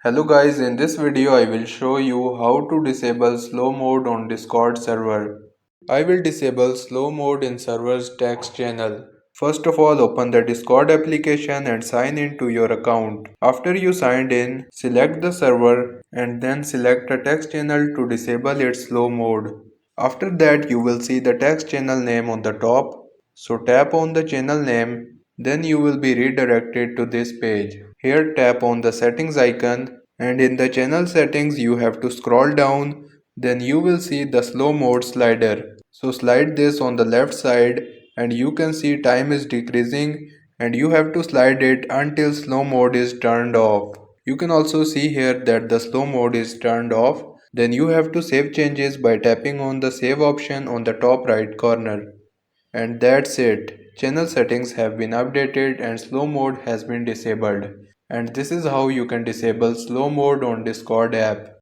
Hello guys, in this video I will show you how to disable slow mode on Discord server. I will disable slow mode in server's text channel. First of all, open the Discord application and sign in to your account. After you signed in, select the server and then select a text channel to disable its slow mode. After that, you will see the text channel name on the top. So tap on the channel name, then you will be redirected to this page. Here tap on the settings icon and in the channel settings you have to scroll down, then you will see the slow mode slider. So slide this on the left side and you can see time is decreasing and you have to slide it until slow mode is turned off. You can also see here that the slow mode is turned off. Then you have to save changes by tapping on the save option on the top right corner. And that's it. Channel settings have been updated and slow mode has been disabled. And this is how you can disable slow mode on Discord app.